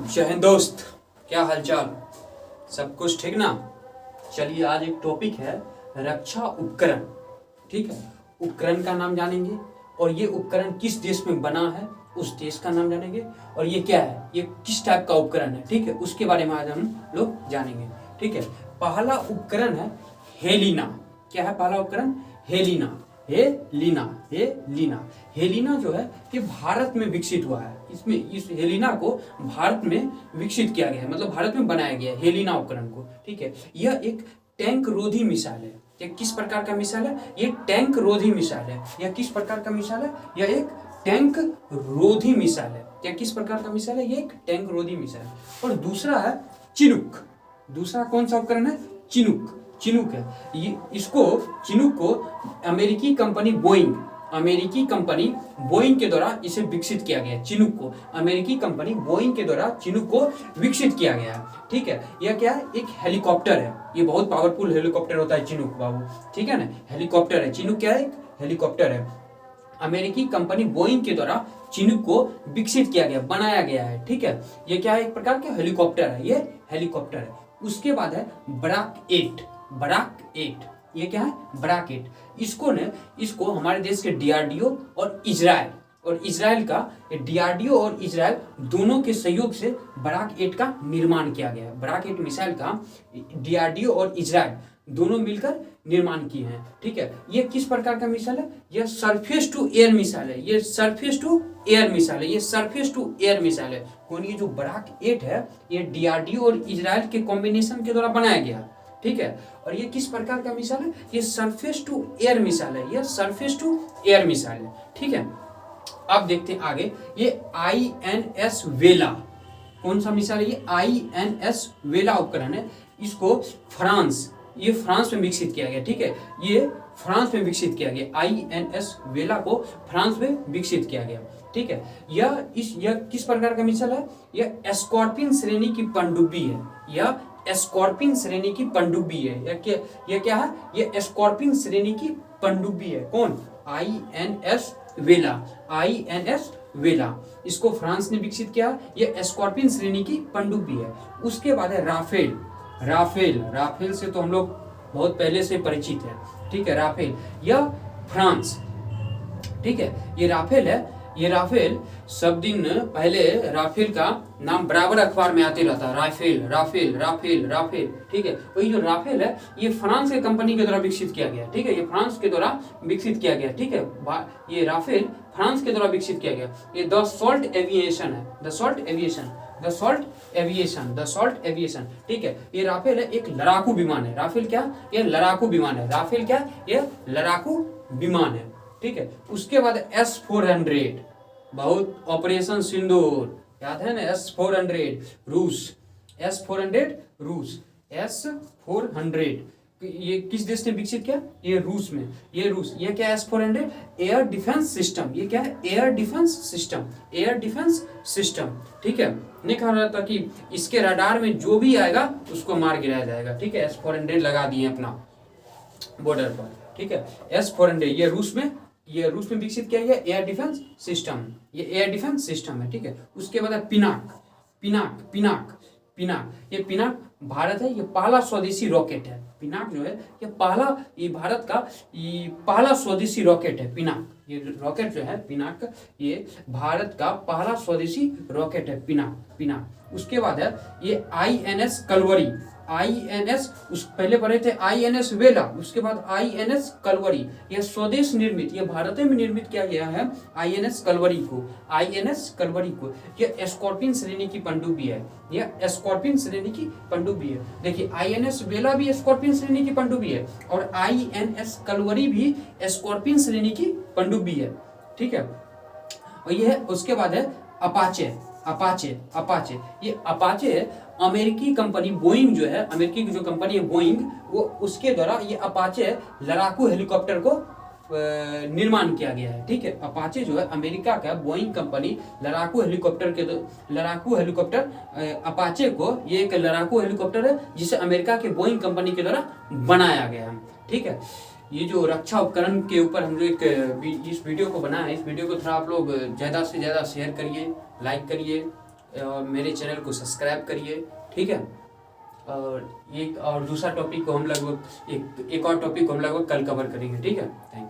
जय हिंद दोस्त, क्या हालचाल? सब कुछ ठीक ना? चलिए, आज एक टॉपिक है रक्षा उपकरण। ठीक है, उपकरण का नाम जानेंगे और ये उपकरण किस देश में बना है उस देश का नाम जानेंगे और ये क्या है, ये किस टाइप का उपकरण है। ठीक है, उसके बारे में आज हम लोग जानेंगे। ठीक है, पहला उपकरण है हेलिना। क्या है पहला उपकरण? हेलिना। हेलिना जो है ये भारत में विकसित हुआ है। इसमें इस हेलिना को भारत में विकसित किया गया है, मतलब भारत में बनाया गया है हेलिना उपकरण को। ठीक है, यह एक टैंक रोधी मिसाइल है। यह किस प्रकार का मिसाइल है? ये टैंक रोधी मिसाइल है। यह किस प्रकार का मिसाइल है? यह एक टैंक रोधी मिसाइल है। यह किस प्रकार का मिसाइल है? ये एक टैंक रोधी मिसाइल। और दूसरा है चिनूक। दूसरा कौन सा उपकरण है? चिनूक। चिनूक है ये। चिनूक को अमेरिकी कंपनी बोइंग के द्वारा इसे विकसित किया गया है। चिनूक को अमेरिकी कंपनी बोइंग के द्वारा चिनूक को विकसित किया गया है। ठीक है, यह क्या है? एक हेलीकॉप्टर है। ये बहुत पावरफुल हेलीकॉप्टर होता है चिनूक बाबू। ठीक है ना, हेलीकॉप्टर है। चिनूक क्या है? एक हेलीकॉप्टर है। अमेरिकी कंपनी बोइंग के द्वारा चिनूक को विकसित किया गया, बनाया गया है। ठीक है, ये क्या है? एक प्रकार का हेलीकॉप्टर है। ये हेलीकॉप्टर है। उसके बाद है बराक 8। ये क्या है? बराक 8। इसको हमारे देश के डीआरडीओ और इजराइल का डीआरडीओ और इजराइल दोनों के सहयोग से बराक 8 का निर्माण किया गया है। बराक 8 मिसाइल का डीआरडीओ और इजराइल दोनों मिलकर निर्माण किए हैं। ठीक है, ये किस प्रकार का मिसाइल है? यह सरफेस टू एयर मिसाइल है। ये सरफेस टू एयर मिसाइल है। कौन? ये जो बराक 8 है ये डीआरडीओ और इजराइल के कॉम्बिनेशन के द्वारा बनाया गया। ठीक है, और ये किस प्रकार का मिसाइल है? ये सरफेस टू एयर मिसाइल है। ठीक है, अब देखते हैं आगे। ये INS वेला। कौन सा मिसाइल है? ये INS वेला उपकरण है। इसको फ्रांस में विकसित किया गया। ठीक है, ये फ्रांस में विकसित किया गया। INS वेला को फ्रांस में विकसित किया गया। ठीक है, यह किस प्रकार का मिसाइल है? यह स्कॉर्पियन श्रेणी की पनडुब्बी है। यह स्कॉर्पियन श्रेणी की पनडुब्बी है। यह क्या है? यह स्कॉर्पियन श्रेणी की पनडुब्बी है। कौन? INS वेला। इसको फ्रांस ने विकसित किया। यह स्कॉर्पियन श्रेणी की पनडुब्बी है। उसके बाद है राफेल से तो हम लोग बहुत पहले से परिचित है। ठीक है, राफेल यह फ्रांस। ठीक है, ये राफेल सब दिन पहले राफेल का नाम बराबर अखबार में आते रहता है। राफेल। ठीक है, वही जो राफेल है ये फ्रांस के कंपनी के द्वारा विकसित किया गया। ठीक है, ये फ्रांस के द्वारा विकसित किया गया। ठीक है, ये राफेल फ्रांस के द्वारा विकसित किया गया। ये द सॉल्ट एविएशन है। The salt aviation. ठीक है, ये राफेल है, एक लड़ाकू विमान है। राफेल क्या? ये लड़ाकू विमान है। ठीक है, उसके बाद S-400, बहुत ऑपरेशन सिंदूर याद है ना? S-400 रूस। S-400 ये किस देश ने विकसित किया? ये रूस में। ये क्या है? S-400 air defence system. ये क्या है? Air defence system. ठीक है, नहीं कहा रहा था कि इसके रडार में जो भी आएगा उसको मार गिराया जाएगा। ठीक है, S-400 लगा दिए अपना बॉर्डर पर। ठीक है, S-400 ये रूस में विकसित किया गया एयर डिफेंस सिस्टम। ये एयर डिफेंस सिस्टम है। ठीक है, उसके बाद पिनाक। ये पिनाक भारत है। ये पहला स्वदेशी रॉकेट है। पिनाक जो है ये भारत का पहला स्वदेशी रॉकेट है। पिनाक ये रॉकेट जो है पिनाक, ये भारत का पहला स्वदेशी रॉकेट है। पिनाक। उसके बाद है ये INS कलवरी। उस पहले पढ़े थे INS वेला, उसके बाद INS कलवरी। यह स्वदेश निर्मित, यह भारत में निर्मित किया गया है INS कलवरी को। यह स्कॉर्पियन श्रेणी की पनडुब्बी है। देखिए, INS वेला भी स्कॉर्पियन श्रेणी की पनडुब्बी है और INS कलवरी भी स्कॉर्पियन श्रेणी की पनडुब्बी है। ठीक है, और यह उसके बाद है अपाचे। ये अपाचे अमेरिकी कंपनी बोइंग जो है, अमेरिकी की जो कंपनी है बोइंग, वो उसके द्वारा ये अपाचे लड़ाकू हेलीकॉप्टर को निर्माण किया गया है। ठीक है, अपाचे जो है अमेरिका का बोइंग कंपनी लड़ाकू हेलीकॉप्टर अपाचे को, ये एक लड़ाकू हेलीकॉप्टर है जिसे अमेरिका के बोइंग कंपनी के द्वारा बनाया गया है। ठीक है, ये जो रक्षा उपकरण के ऊपर हम लोग इस वीडियो को बनाया है, इस वीडियो को थोड़ा आप लोग ज़्यादा से ज़्यादा शेयर करिए, लाइक करिए, मेरे चैनल को सब्सक्राइब करिए, ठीक है। और दूसरा टॉपिक को हम लगभग एक और टॉपिक को हम लगभग कल कवर करेंगे, ठीक है। Thank you.